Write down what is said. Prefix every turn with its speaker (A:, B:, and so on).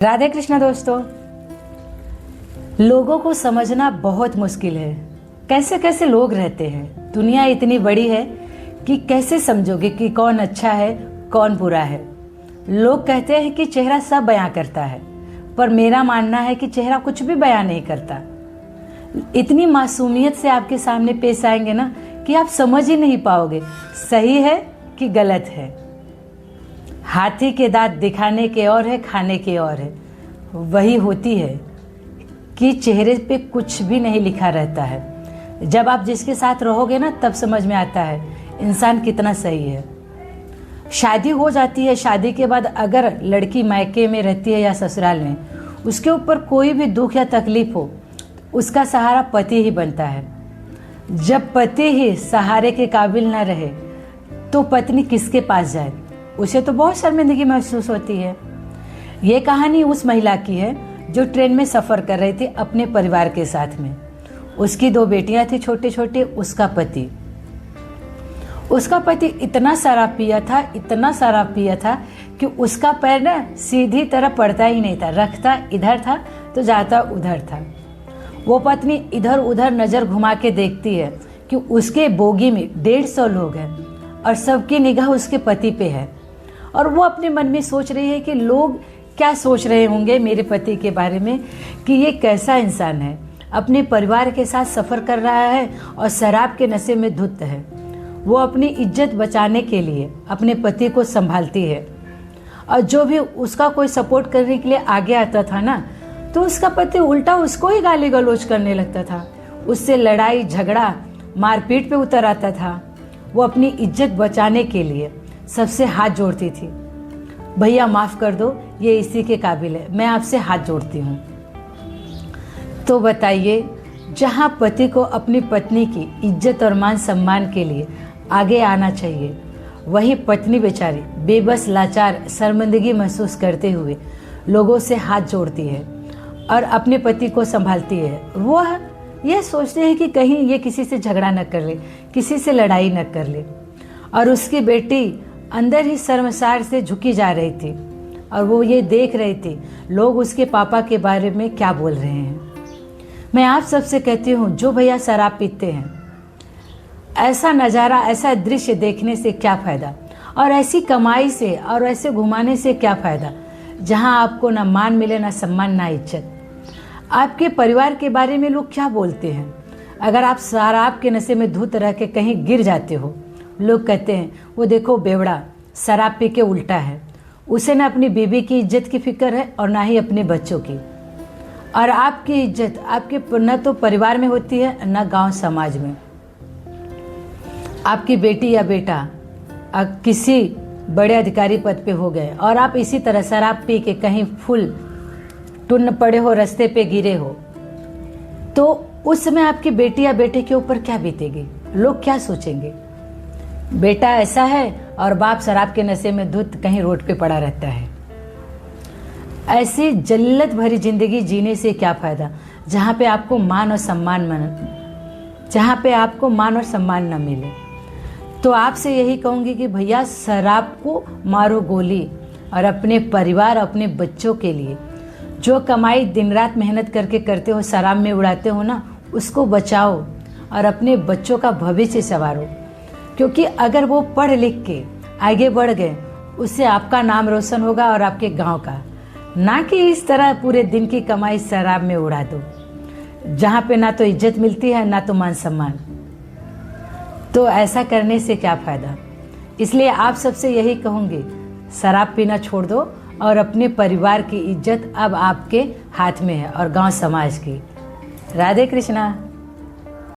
A: राधे कृष्णा दोस्तों, लोगों को समझना बहुत मुश्किल है। कैसे कैसे लोग रहते हैं। दुनिया इतनी बड़ी है कि कैसे समझोगे कि कौन अच्छा है कौन बुरा है। लोग कहते हैं कि चेहरा सब बयां करता है, पर मेरा मानना है कि चेहरा कुछ भी बयां नहीं करता। इतनी मासूमियत से आपके सामने पेश आएंगे ना कि आप समझ ही नहीं पाओगे सही है कि गलत है। हाथी के दांत दिखाने के और है, खाने के और है। वही होती है कि चेहरे पे कुछ भी नहीं लिखा रहता है। जब आप जिसके साथ रहोगे ना तब समझ में आता है इंसान कितना सही है। शादी हो जाती है, शादी के बाद अगर लड़की मायके में रहती है या ससुराल में, उसके ऊपर कोई भी दुख या तकलीफ हो, उसका सहारा पति ही बनता है। जब पति ही सहारे के काबिल न रहे तो पत्नी किसके पास जाए। उसे तो बहुत शर्मिंदगी महसूस होती है। ये कहानी उस महिला की है जो ट्रेन में सफ़र कर रही थी अपने परिवार के साथ में। उसकी 2 बेटियां थी छोटे छोटे। उसका पति इतना शराब पिया था कि उसका पैर ना सीधी तरह पड़ता ही नहीं था। रखता इधर था तो जाता उधर था। वो पत्नी इधर उधर नज़र घुमा के देखती है कि उसके बोगी में 150 लोग हैं और सबकी निगाह उसके पति पे है। और वो अपने मन में सोच रही है कि लोग क्या सोच रहे होंगे मेरे पति के बारे में, कि ये कैसा इंसान है, अपने परिवार के साथ सफ़र कर रहा है और शराब के नशे में धुत है। वो अपनी इज्जत बचाने के लिए अपने पति को संभालती है, और जो भी उसका कोई सपोर्ट करने के लिए आगे आता था ना, तो उसका पति उल्टा उसको ही गाली गलौज करने लगता था। उससे लड़ाई झगड़ा मारपीट पे उतर आता था। वो अपनी इज्जत बचाने के लिए सबसे हाथ जोड़ती थी। भैया माफ़ कर दो, ये इसी के काबिल है, मैं आपसे हाथ जोड़ती हूँ। तो बताइए, जहाँ पति को अपनी पत्नी की इज्जत और मान सम्मान के लिए आगे आना चाहिए, वही पत्नी बेचारी बेबस लाचार शर्मिंदगी महसूस करते हुए लोगों से हाथ जोड़ती है और अपने पति को संभालती है। वो यह सोचते हैं कि कहीं ये किसी से झगड़ा न कर ले, किसी से लड़ाई न कर ले। और उसकी बेटी अंदर ही शर्मसार से झुकी जा रही थी और वो ये देख रही थी लोग उसके पापा के बारे में क्या बोल रहे हैं। मैं आप सबसे कहती हूँ, जो भैया शराब पीते हैं, ऐसा नज़ारा, ऐसा दृश्य देखने से क्या फ़ायदा, और ऐसी कमाई से और ऐसे घुमाने से क्या फ़ायदा, जहाँ आपको ना मान मिले, ना सम्मान, ना इज्जत। आपके परिवार के बारे में लोग क्या बोलते हैं। अगर आप शराब के नशे में धुत रह के कहीं गिर जाते हो, लोग कहते हैं वो देखो बेवड़ा शराब पी के उल्टा है, उसे ना अपनी बीवी की इज्जत की फिक्र है और ना ही अपने बच्चों की। और आपकी इज्जत आपके न तो परिवार में होती है न गांव समाज में। आपकी बेटी या बेटा किसी बड़े अधिकारी पद पे हो गए और आप इसी तरह शराब पी के कहीं फुल टुन्न पड़े हो, रास्ते पे गिरे हो, तो उस समय आपकी बेटी या बेटे के ऊपर क्या बीतेगी, लोग क्या सोचेंगे। बेटा ऐसा है और बाप शराब के नशे में धुत कहीं रोड पे पड़ा रहता है। ऐसी जल्लत भरी जिंदगी जीने से क्या फायदा, जहाँ पे आपको मान और सम्मान न मिले। तो आपसे यही कहूँगी कि भैया शराब को मारो गोली, और अपने परिवार, अपने बच्चों के लिए जो कमाई दिन रात मेहनत करके करते हो, शराब में उड़ाते हो ना, उसको बचाओ और अपने बच्चों का भविष्य संवारो। क्योंकि अगर वो पढ़ लिख के आगे बढ़ गए, उससे आपका नाम रोशन होगा और आपके गांव का। ना कि इस तरह पूरे दिन की कमाई शराब में उड़ा दो, जहाँ पे ना तो इज्जत मिलती है ना तो मान सम्मान। तो ऐसा करने से क्या फ़ायदा। इसलिए आप सबसे यही कहूँगी, शराब पीना छोड़ दो और अपने परिवार की इज्जत अब आपके हाथ में है और गांव समाज की। राधे कृष्णा।